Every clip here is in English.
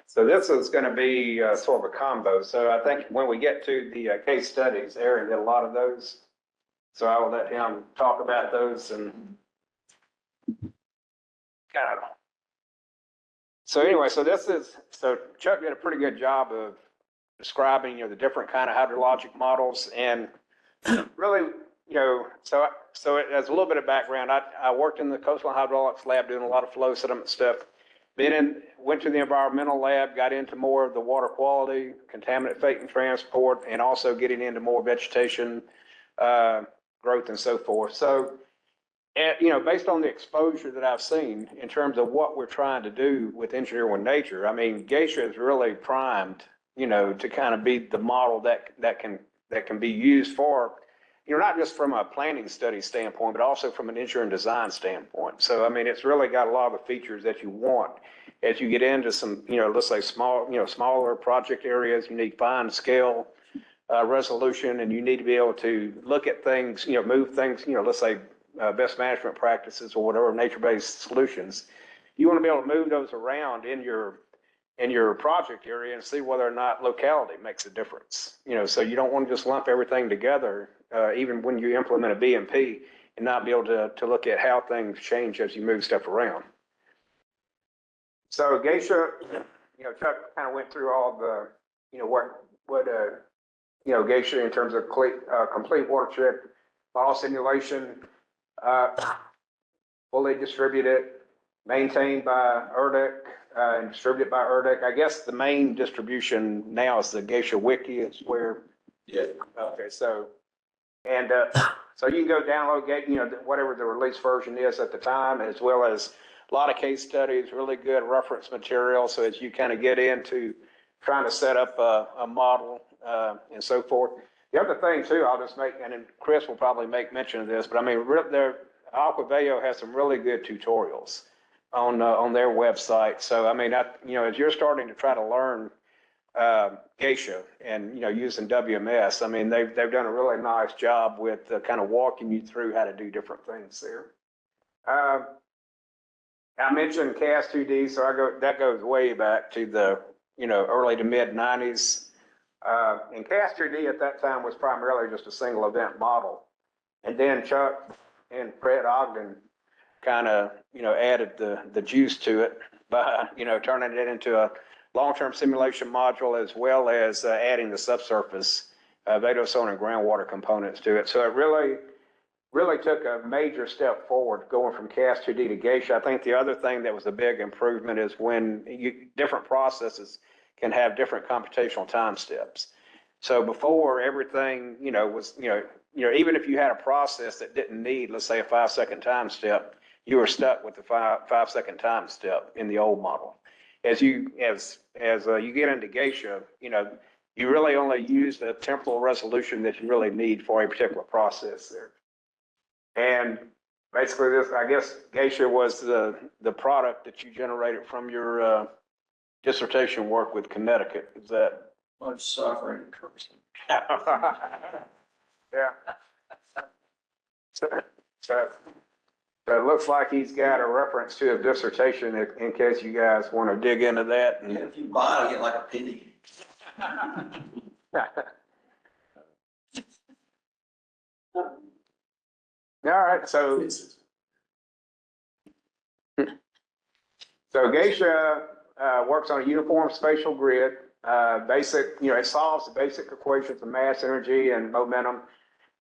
So this is going to be sort of a combo. So I think when we get to the case studies, Aaron did a lot of those. So I will let him talk about those and kind of. So anyway, so Chuck did a pretty good job of describing, the different kind of hydrologic models, and really, so as a little bit of background, I worked in the coastal hydraulics lab doing a lot of flow sediment stuff. Then went to the environmental lab, got into more of the water quality, contaminant fate and transport, and also getting into more vegetation growth and so forth. So, based on the exposure that I've seen in terms of what we're trying to do with engineering with nature, I mean, GSSHA is really primed, to kind of be the model that can be used for, not just from a planning study standpoint, but also from an engineering design standpoint. So, I mean, it's really got a lot of the features that you want as you get into some, let's say smaller project areas. You need fine scale resolution, and you need to be able to look at things, move things, let's say best management practices or whatever nature-based solutions. You want to be able to move those around in your project area and see whether or not locality makes a difference. So you don't want to just lump everything together, even when you implement a BMP, and not be able to look at how things change as you move stuff around. So GSSHA, Chuck kind of went through all the, what GSSHA in terms of complete watershed model simulation, fully distributed, maintained by ERDIC, and distributed by ERDIC. I guess the main distribution now is the GSSHA wiki. It's where. Yeah. Okay. So, and so you can go download, whatever the release version is at the time, as well as a lot of case studies, really good reference material. So as you kind of get into trying to set up a model and so forth. The other thing too, I'll just make, and then Chris will probably make mention of this, but I mean, Aquavello has some really good tutorials on their website. So I mean, as you're starting to try to learn GSSHA and using WMS, I mean, they've done a really nice job with kind of walking you through how to do different things there. I mentioned CAS 2D, so that goes way back to the early to mid 90s. And CAS 2D at that time was primarily just a single event model, and then Chuck and Fred Ogden kind of added the juice to it by turning it into a long-term simulation module, as well as adding the subsurface vadosol and groundwater components to it. So it really took a major step forward going from CAS 2D to GSSHA. I think the other thing that was a big improvement is when different processes can have different computational time steps. So before, everything was even if you had a process that didn't need, let's say, a 5-second time step, you were stuck with the 5-second time step in the old model. As you get into GSSHA, you really only use the temporal resolution that you really need for a particular process there. And basically, this, I guess, GSSHA was the product that you generated from your dissertation work with Connecticut. Is that? Much suffering. Yeah. So it looks like he's got a reference to a dissertation in case you guys want to dig into that. And yeah, if you buy it, I get like a penny. All right, so GSSHA works on a uniform spatial grid. It solves the basic equations of mass, energy, and momentum,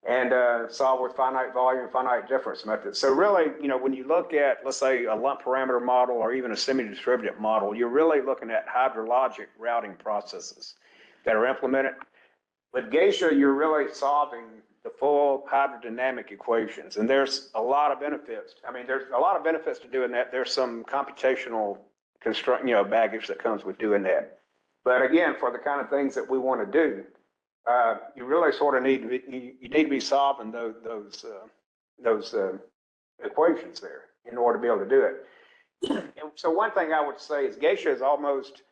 and solve with finite volume, finite difference methods. So really, when you look at, let's say, a lump parameter model or even a semi-distributed model, you're really looking at hydrologic routing processes that are implemented. With GSSHA, you're really solving the full hydrodynamic equations, and there's a lot of benefits. I mean, there's a lot of benefits to doing that. There's some computational baggage that comes with doing that. But again, for the kind of things that we want to do, you really sort of need to be solving those equations there in order to be able to do it. And so one thing I would say is GSSHA is almost,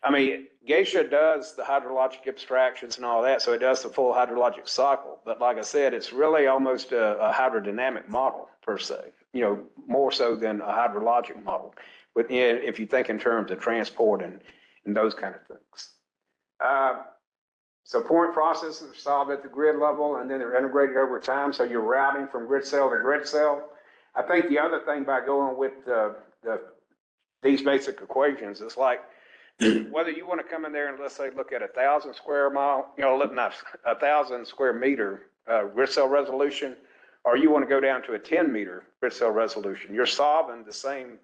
GSSHA does the hydrologic abstractions and all that, so it does the full hydrologic cycle. But like I said, it's really almost a hydrodynamic model per se, more so than a hydrologic model. But if you think in terms of transport and and those kind of things. So point processes are solved at the grid level, and then they're integrated over time. So you're routing from grid cell to grid cell. I think the other thing by going with these basic equations is like, whether you want to come in there and let's say look at 1,000 square mile, not 1,000 square meter grid cell resolution, or you want to go down to a 10-meter grid cell resolution, you're solving the same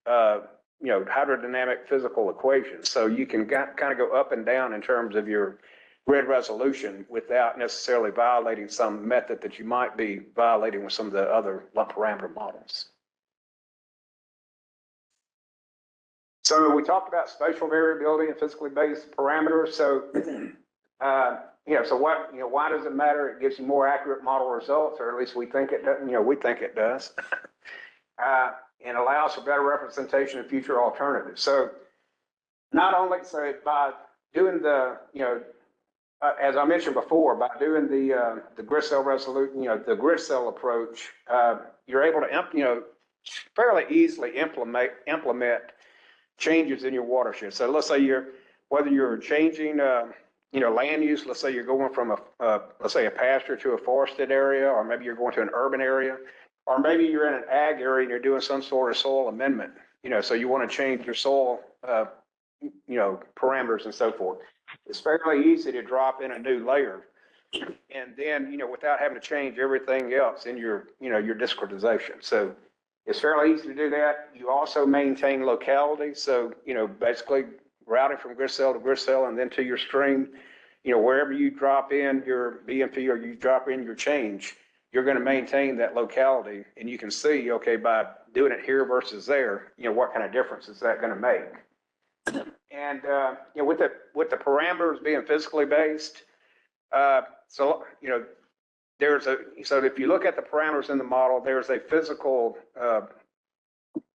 hydrodynamic physical equations. So you can kind of go up and down in terms of your grid resolution without necessarily violating some method that you might be violating with some of the other lump parameter models. So we talked about spatial variability and physically based parameters. So, so what, why does it matter? It gives you more accurate model results, or at least we think it does. We think it does. And allows for better representation of future alternatives. So not only, so by doing the, as I mentioned before, by doing the grid cell resolution, the grid cell approach, you're able to, fairly easily implement changes in your watershed. So let's say whether you're changing, land use, let's say you're going from let's say a pasture to a forested area, or maybe you're going to an urban area, or maybe you're in an ag area and you're doing some sort of soil amendment, so you want to change your soil, parameters and so forth. It's fairly easy to drop in a new layer and then, without having to change everything else in your, your discretization. So it's fairly easy to do that. You also maintain locality. So, basically routing from grid cell to grid cell and then to your stream, wherever you drop in your BMP or you drop in your change, you're going to maintain that locality, and you can see, okay, by doing it here versus there, what kind of difference is that going to make? And with the parameters being physically based, so if you look at the parameters in the model, there's a physical,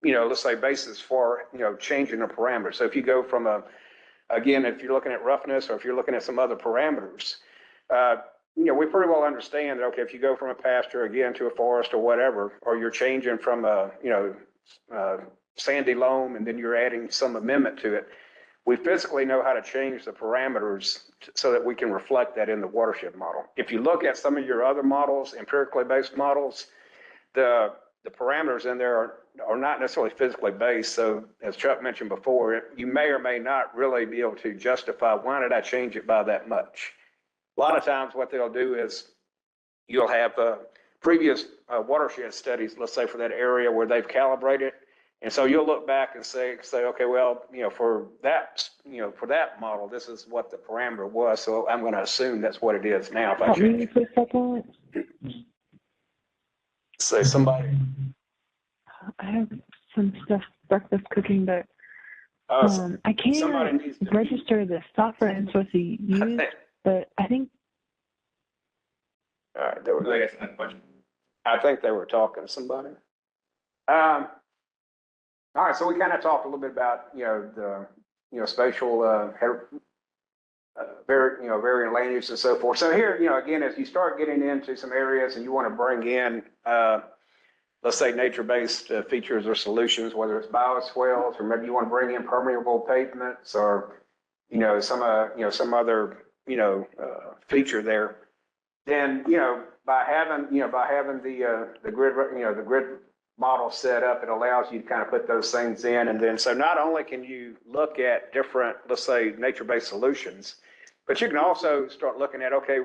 let's say basis for changing a parameter. So if you go from again, if you're looking at roughness or if you're looking at some other parameters, we pretty well understand that, okay, if you go from a pasture again to a forest or whatever, or you're changing from a, sandy loam and then you're adding some amendment to it, we physically know how to change the parameters so that we can reflect that in the watershed model. If you look at some of your other models, empirically based models, the parameters in there are not necessarily physically based. So as Chuck mentioned before, you may or may not really be able to justify, why did I change it by that much? A lot of times what they'll do is you'll have previous watershed studies, let's say for that area where they've calibrated. And so you'll look back and say, okay, well, for that model, this is what the parameter was. So I'm going to assume that's what it is now. If I change it. For a second. Say somebody. I have some stuff, breakfast cooking, but I can't register the software I'm supposed to use. But I think. All right, I think they were talking to somebody. All right, so we kind of talked a little bit about the spatial varying land use and so forth. So here, again, as you start getting into some areas and you want to bring in let's say nature-based features or solutions, whether it's bioswales or maybe you want to bring in permeable pavements or some other feature there, then by having the grid model set up, it allows you to kind of put those things in. And then so not only can you look at different, let's say, nature-based solutions, but you can also start looking at, okay,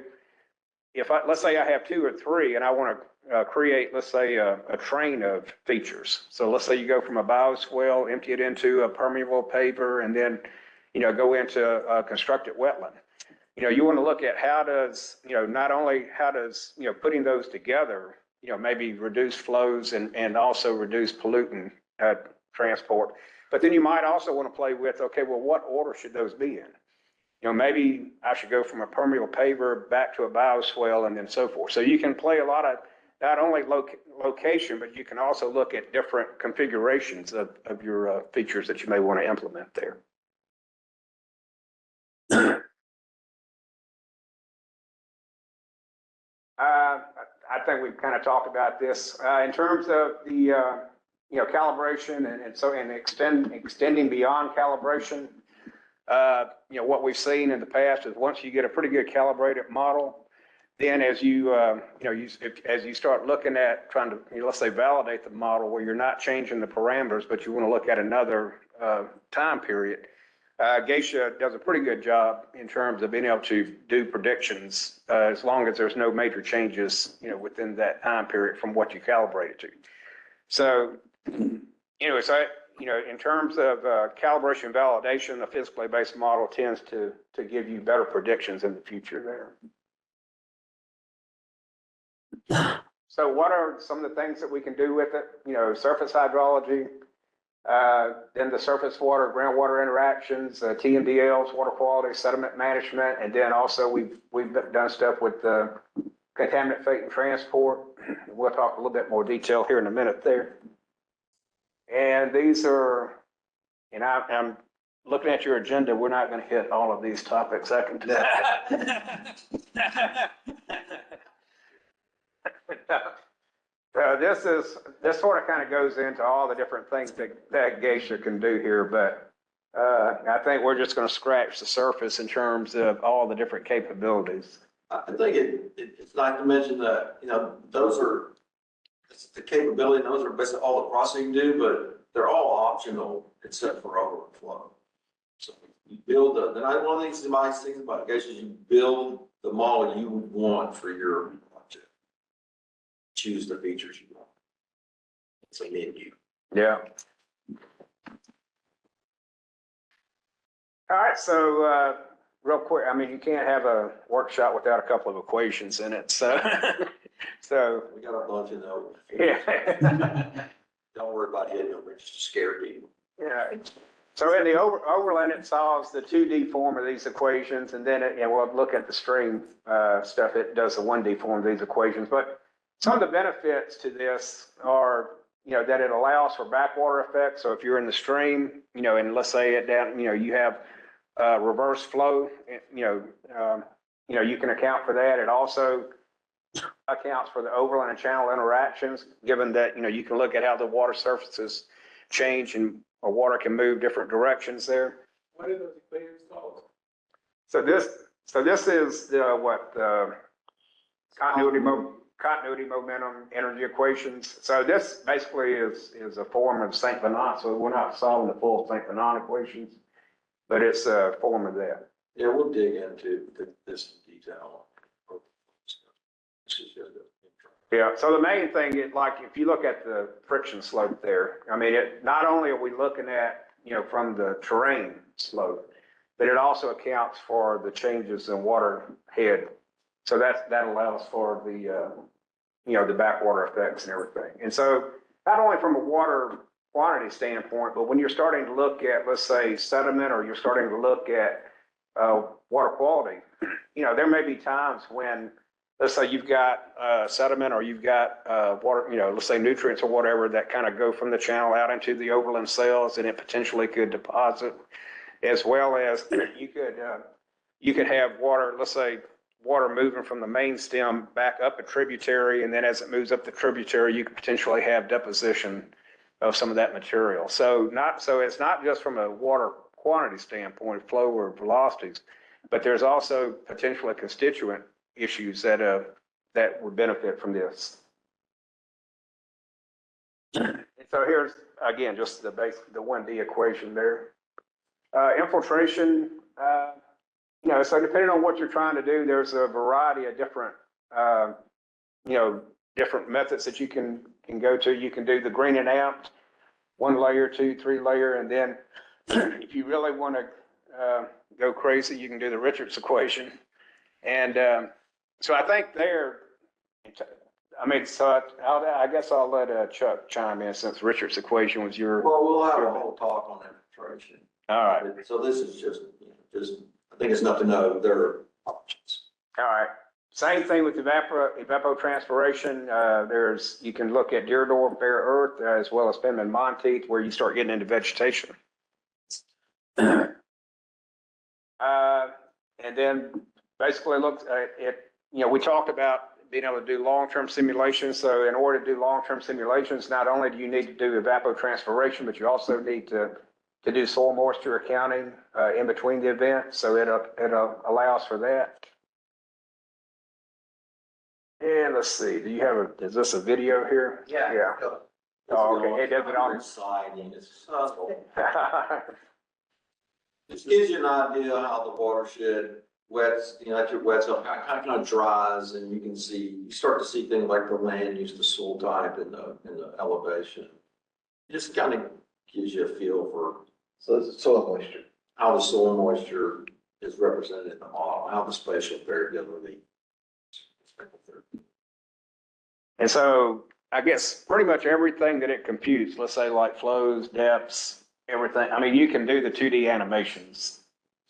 let's say I have 2 or 3 and I want to create, let's say, a train of features. So let's say you go from a bioswale, empty it into a permeable paver, and then go into a constructed wetland. You want to look at how does, not only how does, putting those together, maybe reduce flows and also reduce pollutant transport. But then you might also want to play with, okay, well, what order should those be in? Maybe I should go from a permeable paver back to a bioswale and then so forth. So you can play a lot of, not only location, but you can also look at different configurations of your features that you may want to implement there. I think we've kind of talked about this in terms of the calibration and extending beyond calibration. You know, what we've seen in the past is once you get a pretty good calibrated model, then as you, as you start looking at trying to, let's say, validate the model where you're not changing the parameters, but you want to look at another time period, GSSHA does a pretty good job in terms of being able to do predictions as long as there's no major changes, within that time period from what you calibrated to. So, in terms of calibration validation, the physically based model tends to give you better predictions in the future there. So what are some of the things that we can do with it? Surface hydrology, then the surface water, groundwater interactions, TMDLs, water quality, sediment management, and then also we've done stuff with contaminant fate and transport. We'll talk a little bit more detail here in a minute there. And these are, and I'm looking at your agenda, we're not going to hit all of these topics. I can tell. So this sort of kind of goes into all the different things that GSSHA can do here, but I think we're just going to scratch the surface in terms of all the different capabilities. I think it's nice to mention that, those are, it's the capability, and those are basically all the processing you do, but they're all optional except for overflow. So you build one of the nice things about GSSHA is you build the model you would want for your project. Choose the features you want. It's a menu. Yeah. All right, so real quick, you can't have a workshop without a couple of equations in it, so We got a bunch of those. yeah. Don't worry about hitting them, it's just scare you. Yeah. So in the overland, it solves the 2D form of these equations, and then we'll look at the stream stuff. It does the 1D form of these equations. But some of the benefits to this are, that it allows for backwater effects. So if you're in the stream, and let's say it down, you have reverse flow, you can account for that. It also accounts for the overland and channel interactions, given that, you can look at how the water surfaces change and water can move different directions there. What are those equations called? So this is the continuity momentum energy equations. So this basically is a form of St. Venant. So we're not solving the full St. Venant equations, but it's a form of that. Yeah, we'll dig into this in detail. Yeah, so the main thing is, like, if you look at the friction slope there, not only are we looking at, from the terrain slope, but it also accounts for the changes in water head. So that allows for the, the backwater effects and everything. And so not only from a water quantity standpoint, but when you're starting to look at, let's say, sediment, or you're starting to look at water quality, there may be times when, let's say you've got sediment, or you've got water, let's say nutrients or whatever that kind of go from the channel out into the overland cells, and it potentially could deposit, as well as you could have water, let's say water moving from the main stem back up a tributary, and then as it moves up the tributary, you could potentially have deposition of some of that material. So it's not just from a water quantity standpoint, flow or velocities, but there's also potentially constituent issues that would benefit from this. And so here's again just the 1D equation there. Infiltration, so depending on what you're trying to do, there's a variety of different different methods that you can go to. You can do the green and amp, 1 layer, 2, 3 layer, and then if you really want to go crazy, you can do the Richards equation. And so I think I guess I'll let Chuck chime in, since Richards equation was your. Well, we'll have a whole talk on infiltration. All right. So this is just, I think it's enough to know there are options. All right. Same thing with evapotranspiration. You can look at Deardorff, bare earth, as well as Fenman Monteith, where you start getting into vegetation. And then basically look at it. We talked about being able to do long-term simulations. So in order to do long-term simulations, not only do you need to do evapotranspiration, but you also need to to do soil moisture accounting in between the events. So it allows for that. And let's see, do you have is this a video here? Yeah. Oh, okay. It does it on. Exciting. It gives you an idea how the watershed wets, after it wets up, kind of dries, and you start to see things like the land use, the soil type, and the elevation. It just kind of gives you a feel for. So it's soil moisture. How the soil moisture is represented in the model, how the spatial variability. And so I guess pretty much everything that it computes, let's say like flows, depths, everything. I mean, you can do the 2D animations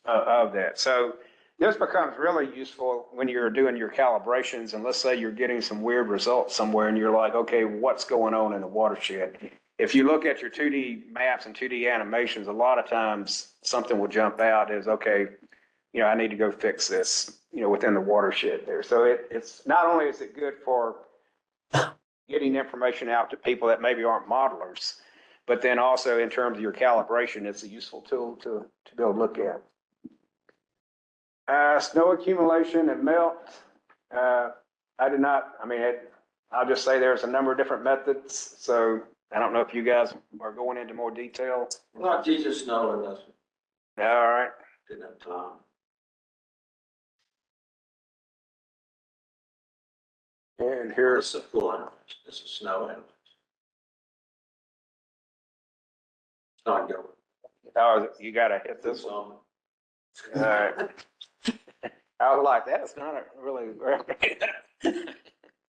of that. So this becomes really useful when you're doing your calibrations. And let's say you're getting some weird results somewhere and you're like, okay, what's going on in the watershed? If you look at your 2D maps and 2D animations, a lot of times something will jump out as, okay, I need to go fix this, within the watershed there. So it's not only is it good for getting information out to people that maybe aren't modelers, but then also in terms of your calibration, it's a useful tool to be able to look at. Snow accumulation and melt. I'll just say there's a number of different methods. So I don't know if you guys are going into more detail. We're not teaching snow in this. All right. Didn't have time. And here's It's a cool animation. It's a snow animation. It's not going. oh, you got to hit this one. All right. I was like, that's not really.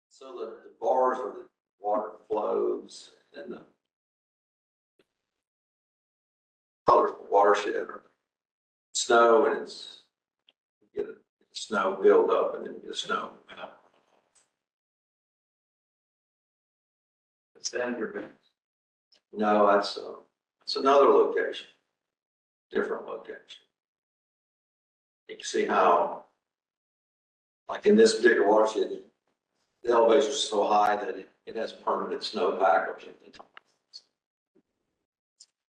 So the bars are the water flows and the colors of the watershed are snow, and you get snow build up and then you get snow. It's Denver. No, that's another location, different location. You can see how, like in this particular watershed, the elevation is so high that it has permanent snowpack up at the top.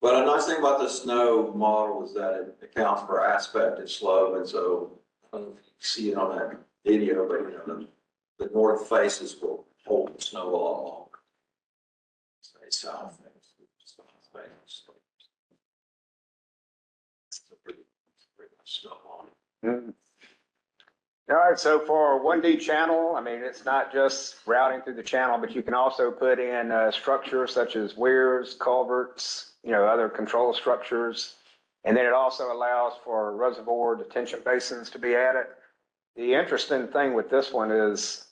But a nice thing about the snow model is that it accounts for aspect and slope, and so I don't know if you see it on that video, but the north faces will hold the snow a lot longer. Say south face. It's a pretty much snow on it. Mm. All right, so for a 1D channel, I mean, it's not just routing through the channel, but you can also put in structures such as weirs, culverts, other control structures. And then it also allows for reservoir detention basins to be added. The interesting thing with this one is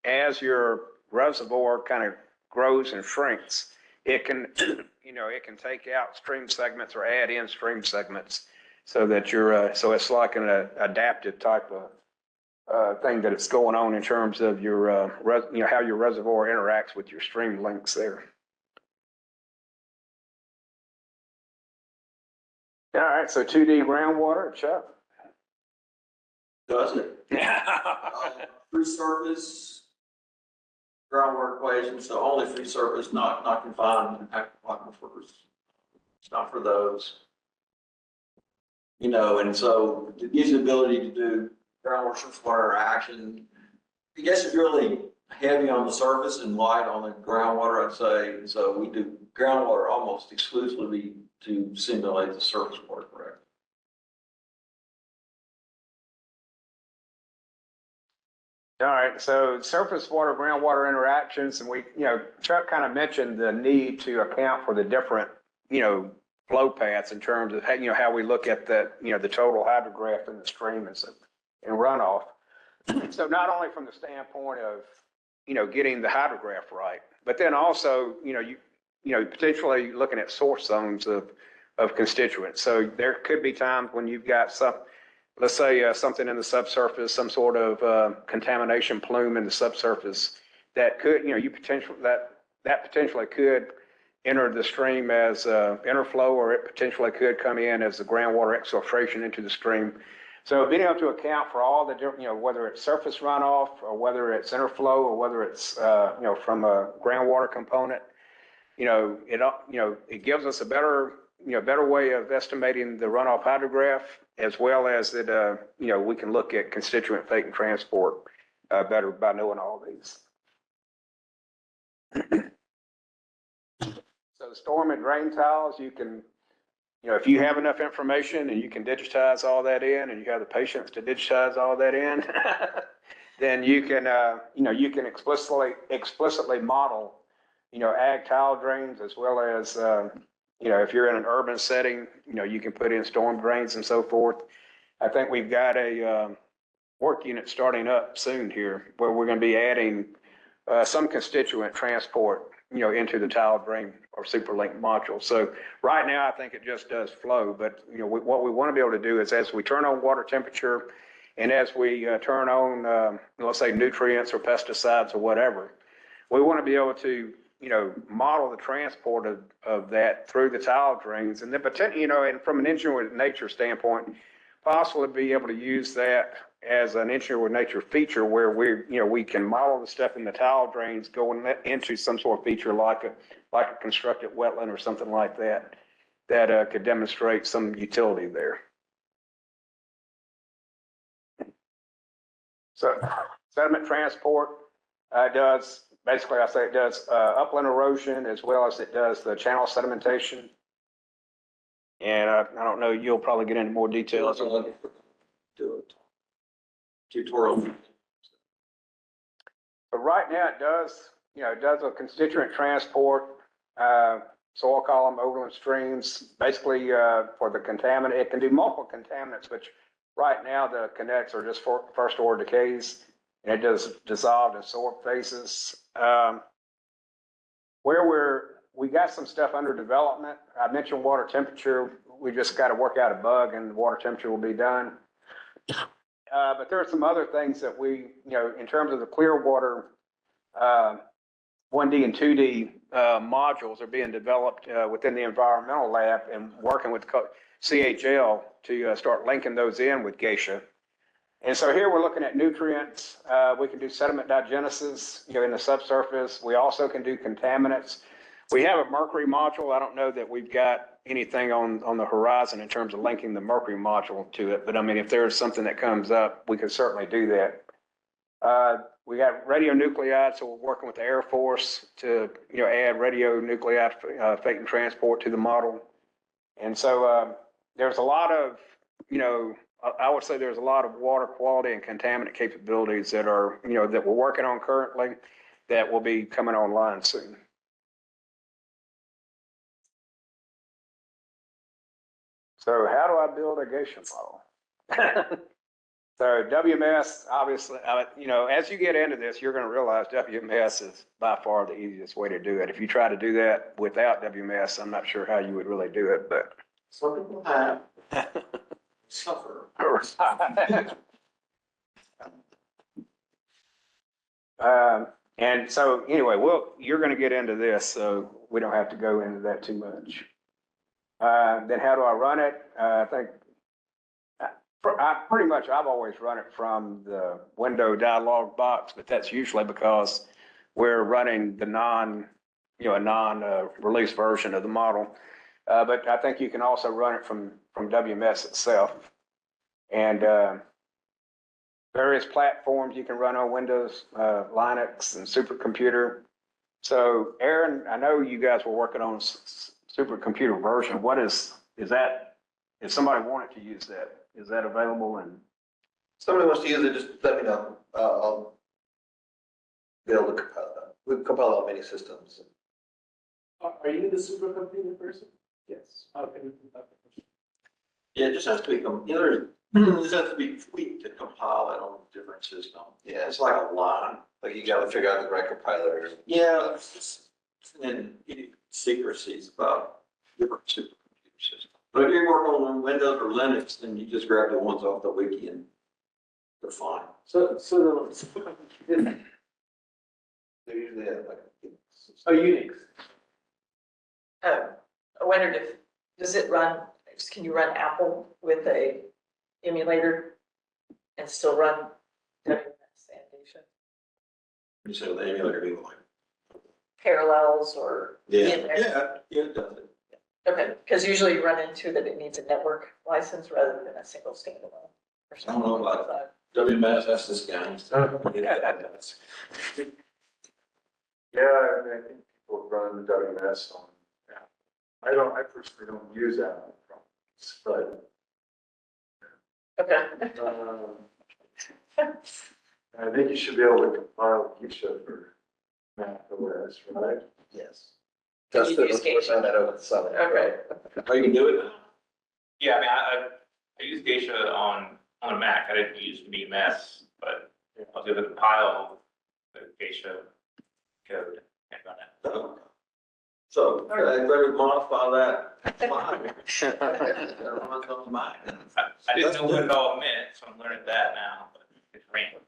as your reservoir kind of grows and shrinks, it can, it can take out stream segments or add in stream segments. So that so it's like an adaptive type of thing that it's going on in terms of your, how your reservoir interacts with your stream links there. All right, so 2D groundwater, Chuck. Does it? Free surface groundwater equation, so only free surface, not confined to aquifers. It's not for those. And so it gives you the ability to do groundwater surface water action. I guess it's really heavy on the surface and light on the groundwater, I'd say. So we do groundwater almost exclusively to simulate the surface water correctly. All right, so surface water, groundwater interactions, and we, Chuck kind of mentioned the need to account for the different, flow paths in terms of how, how we look at the, the total hydrograph in the stream and runoff. So not only from the standpoint of, getting the hydrograph right, but then also, potentially looking at source zones of constituents. So there could be times when you've got let's say something in the subsurface, some sort of contamination plume in the subsurface that could, that potentially could enter the stream as interflow, or it potentially could come in as the groundwater exfiltration into the stream. So being able to account for all the different, whether it's surface runoff or whether it's interflow or whether it's, from a groundwater component, it gives us a better better way of estimating the runoff hydrograph, as well as that, we can look at constituent fate and transport better by knowing all these. So storm and drain tiles, you can, if you have enough information and you can digitize all that in, and you have the patience to digitize all that in, then you can, you can explicitly model, ag tile drains, as well as, if you're in an urban setting, you can put in storm drains and so forth. I think we've got a work unit starting up soon here where we're going to be adding some constituent transport, into the tile drain or superlink module. So right now, I think it just does flow, but what we want to be able to do is, as we turn on water temperature and as we turn on, let's say, nutrients or pesticides or whatever, we want to be able to, model the transport of that through the tile drains, and then potentially, and from an engineer with nature standpoint, possibly be able to use that as an engineer with nature feature where we can model the stuff in the tile drains going into some sort of feature like a constructed wetland or something like that, that could demonstrate some utility there. So sediment transport does, basically I say it does upland erosion as well as it does the channel sedimentation. And I don't know, you'll probably get into more details. Do it. Tutorial. But right now it does, it does a constituent transport, soil column, overland streams, basically for the contaminant. It can do multiple contaminants, which right now the kinetics are just for first order decays, and it does dissolved and sorb phases. Where we got some stuff under development. I mentioned water temperature. We just got to work out a bug and the water temperature will be done. But there are some other things that we, in terms of the clear water 1D and 2D modules are being developed within the environmental lab and working with CHL to start linking those in with GSSHA. And so here we're looking at nutrients. We can do sediment digenesis, in the subsurface. We also can do contaminants. We have a mercury module. I don't know that we've got anything on the horizon in terms of linking the mercury module to it. But I mean, if there's something that comes up, we can certainly do that. We got radionuclides, so we're working with the Air Force to, add radionuclide fate and transport to the model. And so there's a lot of, I would say there's a lot of water quality and contaminant capabilities that are, that we're working on currently that will be coming online soon. So how do I build a GSSHA model? So WMS, obviously, as you get into this, you're going to realize WMS is by far the easiest way to do it. If you try to do that without WMS, I'm not sure how you would really do it, but. Some people have suffer. And so anyway, you're going to get into this, so we don't have to go into that too much. Then how do I run it? I think I've always run it from the window dialog box, but that's usually because we're running the non-release version of the model. But I think you can also run it from WMS itself. And various platforms you can run on Windows, Linux, and supercomputer. So Aaron, I know you guys were working on supercomputer version. What is that? If somebody wanted to use that, is that available? And somebody wants to use it, just let me know. I'll be able to compile that. We compile out many systems. Are you the supercomputer person? Yes. Okay. Yeah, it just has to be, this has to be tweaked to compile it on a different system. Yeah, it's like a line. Like you got to figure out the right compiler. Yeah, and secrecies about different supercomputer systems. But if you're working on Windows or Linux, then you just grab the ones off the wiki and they're fine. So the supercomputer. They usually have like. Oh, Unix. I wondered does it run, can you run Apple with a emulator and still run WMS annotation? You said the emulator being like. Parallels or? Yeah, it does it. Okay, because usually you run into that it needs a network license rather than a single standalone. Or I don't know about something. WMS, that's this guy. Yeah, I mean, I think people run the WMS on, yeah. I personally don't use that, but, Okay. I think you should be able to compile GSHA for Mac OS, right? Yes. You Justin use was working on that over the summer. Okay. Oh, you can do it now? Yeah, I mean, I use Geisha on a Mac. I didn't use BMS, but I was able to compile the Geisha code and run it. So I better modify that. Runs on mine. I didn't know what it all meant, so I'm learning that now, but it's random.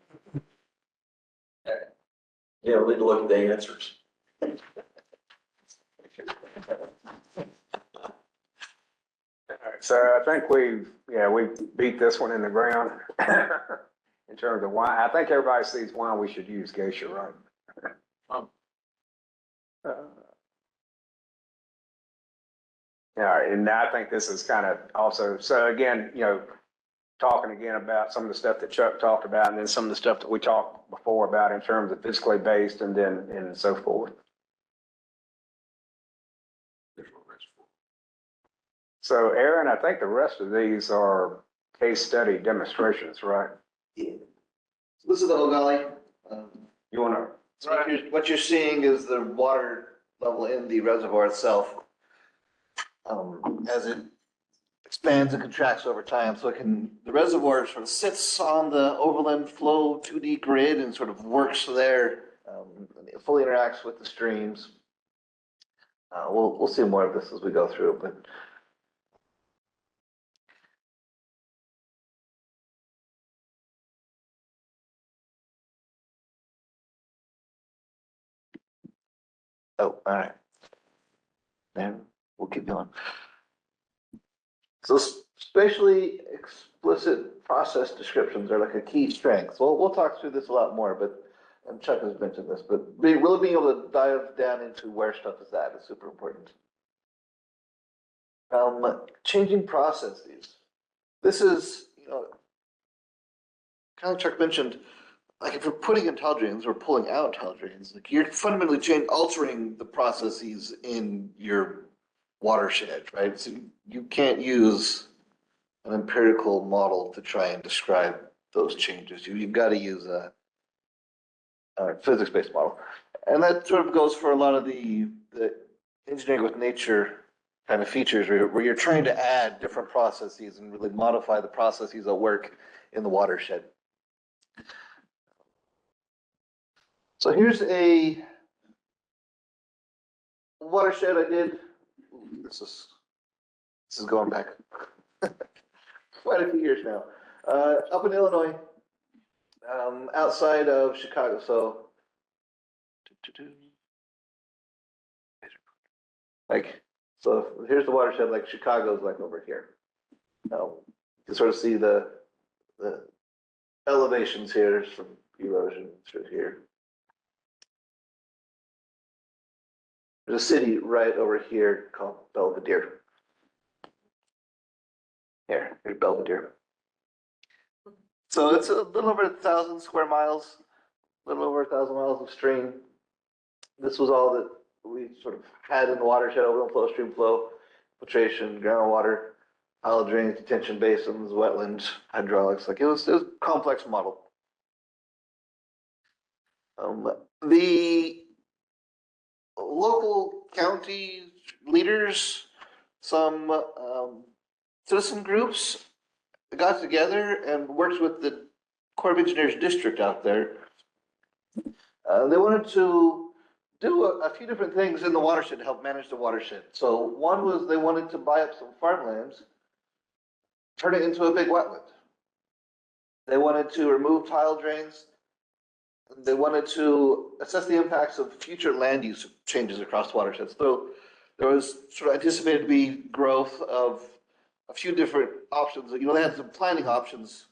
Yeah, we need to look at the answers. All right, so I think we beat this one in the ground in terms of why. I think everybody sees why we should use Geisha, right? All right, and I think this is kind of also, so again, talking again about some of the stuff that Chuck talked about, and then some of the stuff that we talked before about in terms of physically based and so forth. So Aaron, I think the rest of these are case study demonstrations, right? Yeah. So this is the Oak Valley. You want to? So what you're seeing is the water level in the reservoir itself. As it expands and contracts over time. So the reservoir sort of sits on the overland flow 2D grid and sort of works there, it fully interacts with the streams. We'll see more of this as we go through, but oh, all right. Then we'll keep going. So spatially explicit process descriptions are like a key strength. So we'll talk through this a lot more, but, and Chuck has mentioned this, but really being able to dive down into where stuff is at is super important. Changing processes. This is, kind of Chuck mentioned, like if you're putting in tile drains or pulling out tile drains, like you're fundamentally altering the processes in your watershed, right? So you can't use an empirical model to try and describe those changes. You've got to use a physics-based model. And that sort of goes for a lot of the engineering with nature kind of features where you're trying to add different processes and really modify the processes that work in the watershed. So here's a watershed I did. This is going back quite a few years now. Up in Illinois, outside of Chicago. So, so here's the watershed. Like Chicago's like over here. Now you can sort of see the elevations here from erosion through here. There's a city right over here called Belvedere. Here's Belvedere. So it's a little over 1,000 square miles, a little over 1,000 miles of stream. This was all that we sort of had in the watershed: overland flow, stream flow, filtration, groundwater, tile drains, detention basins, wetlands, hydraulics. Like it was a complex model. The local county leaders, some citizen groups got together and worked with the Corps of Engineers district out there. They wanted to do a few different things in the watershed to help manage the watershed. So one was they wanted to buy up some farmlands, turn it into a big wetland. They wanted to remove tile drains. They wanted to assess the impacts of future land use changes across the watersheds. So there was sort of anticipated to be growth of a few different options. They had some planning options,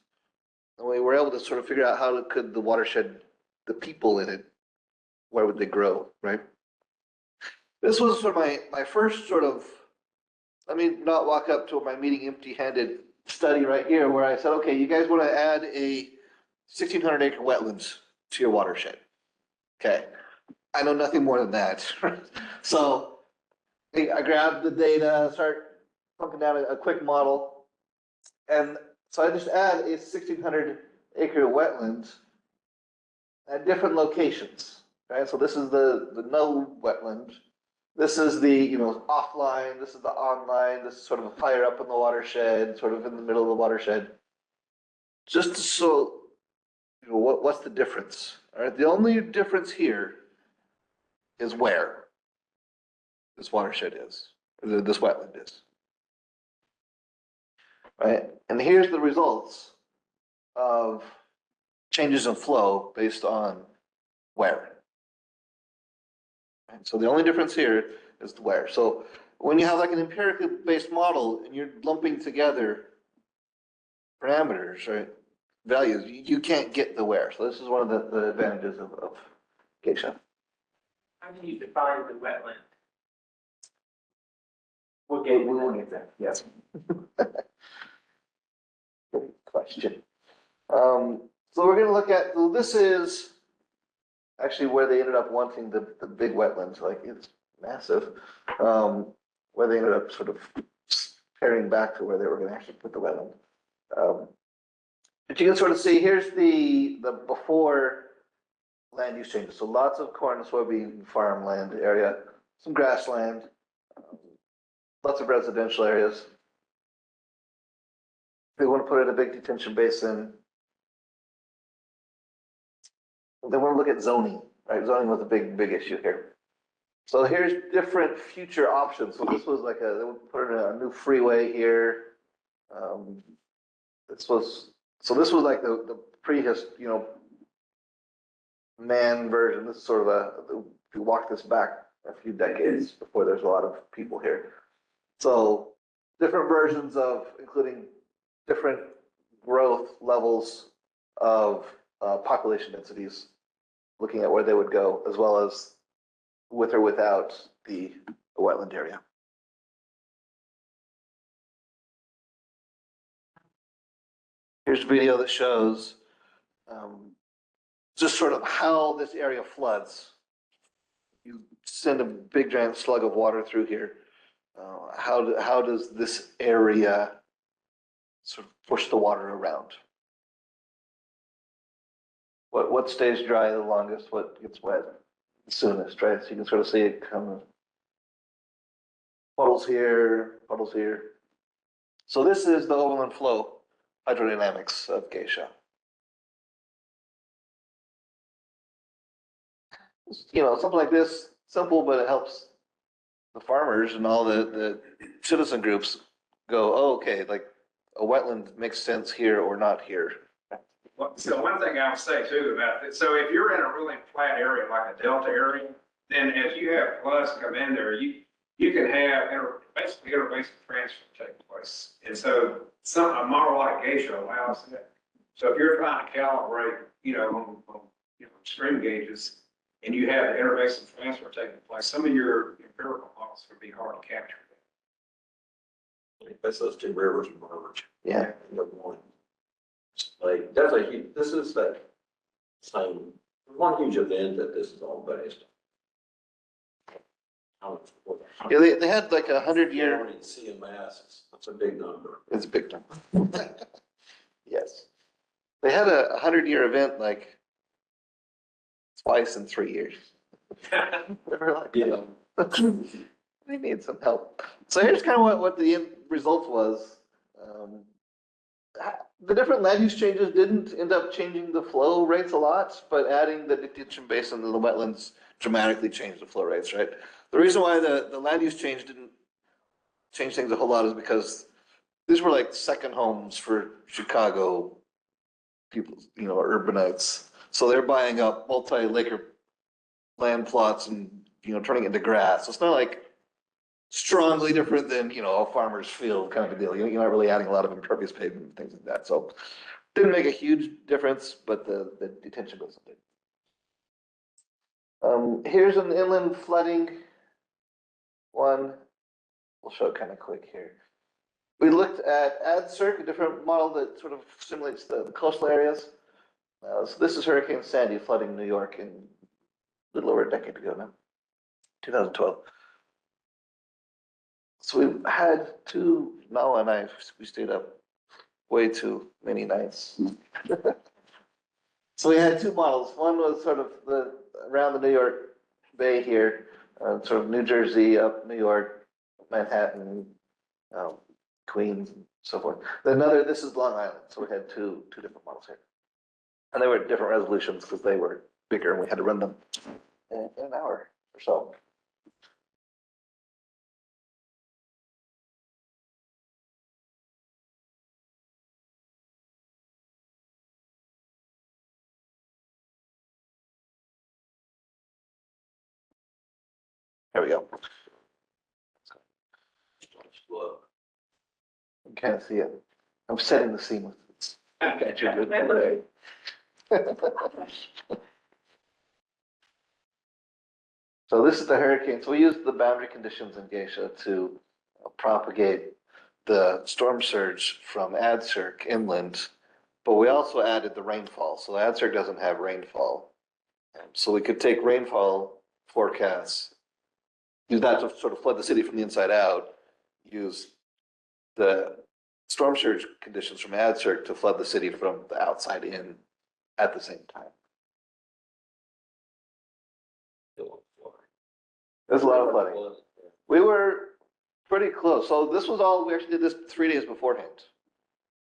and we were able to sort of figure out how could the watershed, the people in it, where would they grow, right? This was sort of my first sort of let me not walk up to my meeting empty-handed study right here where I said, okay, you guys want to add a 1,600 acre wetlands to your watershed. Okay, I know nothing more than that. So I grabbed the data, start plunking down a quick model. And so I just add a 1,600 acre wetland at different locations, right? So this is the no wetland. This is the, offline, this is the online, this is sort of higher up in the watershed, sort of in the middle of the watershed. Just so, what's the difference? All right, the only difference here is where this watershed is, or this wetland is. Right, and here's the results of changes in flow based on where. And so the only difference here is the where. So when you have like an empirically based model and you're lumping together parameters, right, values, you can't get the where. So this is one of the advantages of GSSHA. How do you define the wetland? We will get there, yes. Good question. So we're gonna look at, so this is actually where they ended up wanting the big wetlands, like it's massive. Where they ended up sort of paring back to where they were gonna actually put the wetland. But you can sort of see, here's the before land use changes. So lots of corn and soybean farmland area, some grassland, lots of residential areas. They want to put in a big detention basin. They want to look at zoning, right? Zoning was a big issue here. So here's different future options. So this was like they would put in a new freeway here. This was like the man version. This is sort of if you walk this back a few decades before there's a lot of people here. So different versions of including different growth levels of population densities, looking at where they would go, as well as with or without the wetland area. Here's a video that shows just sort of how this area floods. You send a big giant slug of water through here. How does this area sort of push the water around? What stays dry the longest? What gets wet the soonest, right? So you can sort of see it kind of puddles here, puddles here. So this is the overland flow hydrodynamics of GSSHA. Something like this, simple, but it helps the farmers and all the citizen groups go, oh, okay, like a wetland makes sense here or not here. So one thing I would say too about this, so if you're in a really flat area, like a delta area, then as you have floods come in there, you can have basically interbasin transfer take place. And so a model like GSSHA allows that. So if you're trying to calibrate, on stream gauges, and you have the interbasin transfer taking place, some of your empirical models would be hard to capture. That's those two rivers merge. Yeah. Into one. Like, that's this is that same, one huge event that this is all based on. Yeah, they had like 100-year. CMS, that's a big number. It's a big number. Yes. They had a 100-year event like twice in 3 years. They were like, Yeah. They need some help. So here's kind of what the end result was. The different land use changes didn't end up changing the flow rates a lot, but adding the detention basin and the wetlands dramatically changed the flow rates, right? The reason why the land use change didn't change things a whole lot is because these were like second homes for Chicago people, urbanites. So they're buying up multi-acre land plots and, turning it into grass. So it's not like strongly different than, a farmer's field kind of a deal. You're not really adding a lot of impervious pavement and things like that. So didn't make a huge difference, but the detention basin did. Here's an inland flooding one. we'll show it kind of quick here. We looked at AdCirc, a different model that sort of simulates the coastal areas. So this is Hurricane Sandy flooding New York in a little over a decade ago now, 2012. So we had Nala and I, we stayed up way too many nights. So we had two models. One was sort of around the New York Bay here, sort of New Jersey, up New York, Manhattan, Queens, and so forth. This is Long Island, so we had two different models here. And they were different resolutions because they were bigger and we had to run them in an hour or so. There we go. You can't see it. I'm setting the scene with it. Got you good today. So this is the hurricane. So we used the boundary conditions in GSSHA to propagate the storm surge from AdCirc inland, but we also added the rainfall. So AdCirc doesn't have rainfall. So we could take rainfall forecasts, use that to sort of flood the city from the inside out, use the storm surge conditions from AdCirc to flood the city from the outside in at the same time. There's a lot of flooding. We were pretty close. So this was all, we actually did this 3 days beforehand.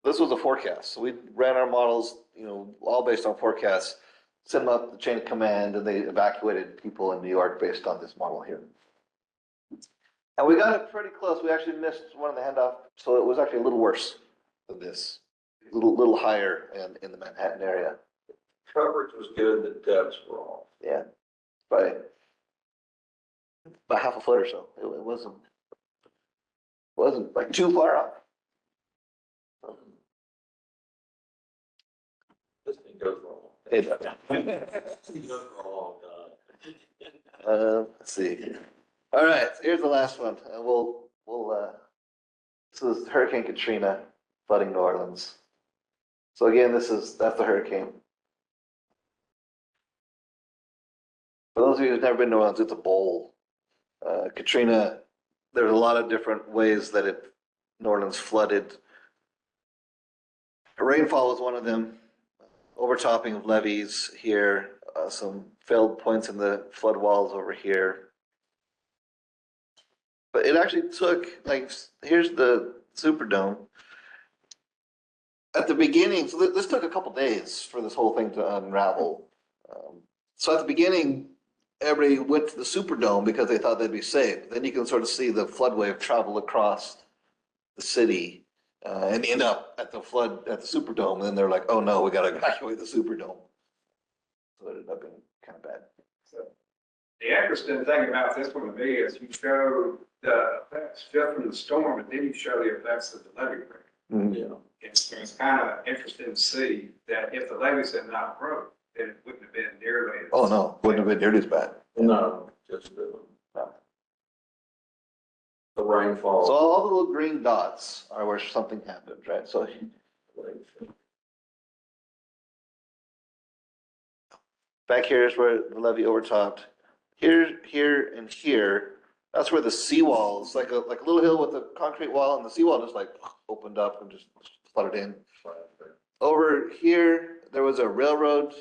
This was a forecast. So we ran our models, all based on forecasts, sent them up the chain of command, and they evacuated people in New York based on this model here. And we got it pretty close. We actually missed one of the handoff, so it was actually a little worse than this. A little higher in the Manhattan area. Coverage was good, the depths were off. Yeah, by about half a foot or so. It wasn't like too far off. This thing goes wrong. It It goes wrong, God. let's see. All right, here's the last one. This is Hurricane Katrina flooding New Orleans. So again, that's the hurricane. For those of you who've never been to New Orleans, it's a bowl. Katrina, there's a lot of different ways that New Orleans flooded. Rainfall was one of them. Overtopping of levees here, some failed points in the flood walls over here. But it actually took, here's the Superdome. At the beginning, so this took a couple days for this whole thing to unravel. So at the beginning, everybody went to the Superdome because they thought they'd be safe. Then you can sort of see the flood wave travel across the city and end up at the Superdome. And then they're like, oh no, we got to evacuate the Superdome. So it ended up being kind of bad. So the interesting thing about this one to me is you show the effects just from the storm, and then you show the effects of the levee break. Mm-hmm. Yeah. It's kind of interesting to see that if the levees had not broke, then it wouldn't have been nearly as. Oh no, wouldn't have been nearly as bad. No, just the rainfall. So all the little green dots are where something happened, right? So back here is where the levee overtopped. Here, and here, that's where the seawalls, like a little hill with a concrete wall, and the seawall just opened up and just flooded in. Over here, there was a railroad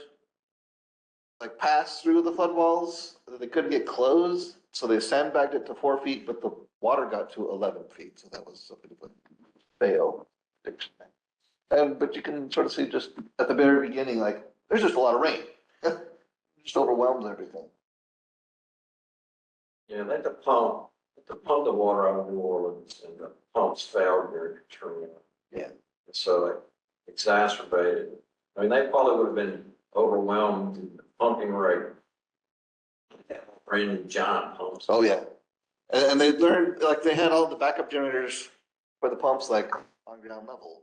pass through the flood walls. They couldn't get closed, so they sandbagged it to 4 feet, but the water got to 11 feet, so that was a bit of a fail. But you can sort of see just at the very beginning, there's just a lot of rain. Just overwhelms everything. Yeah, they had to pump the water out of New Orleans, and the pumps failed during Katrina. Yeah. And so it exacerbated. I mean, they probably would have been overwhelmed in the pumping rate. Brand new giant pumps. Oh yeah, and they learned they had all the backup generators for the pumps on ground level.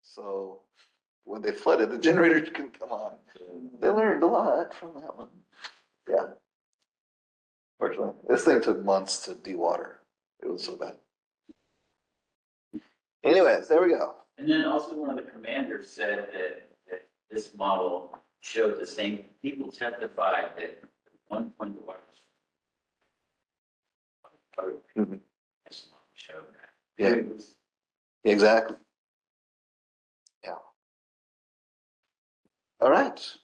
So when they flooded, the generators can come on. They learned a lot from that one. Yeah. Fortunately, this thing took months to dewater. It was so bad. Anyways, there we go. And then also one of the commanders said that this model showed the same, people testified that at one point the water. Mhm. This model showed that. Yeah. It was- Exactly. Yeah. All right.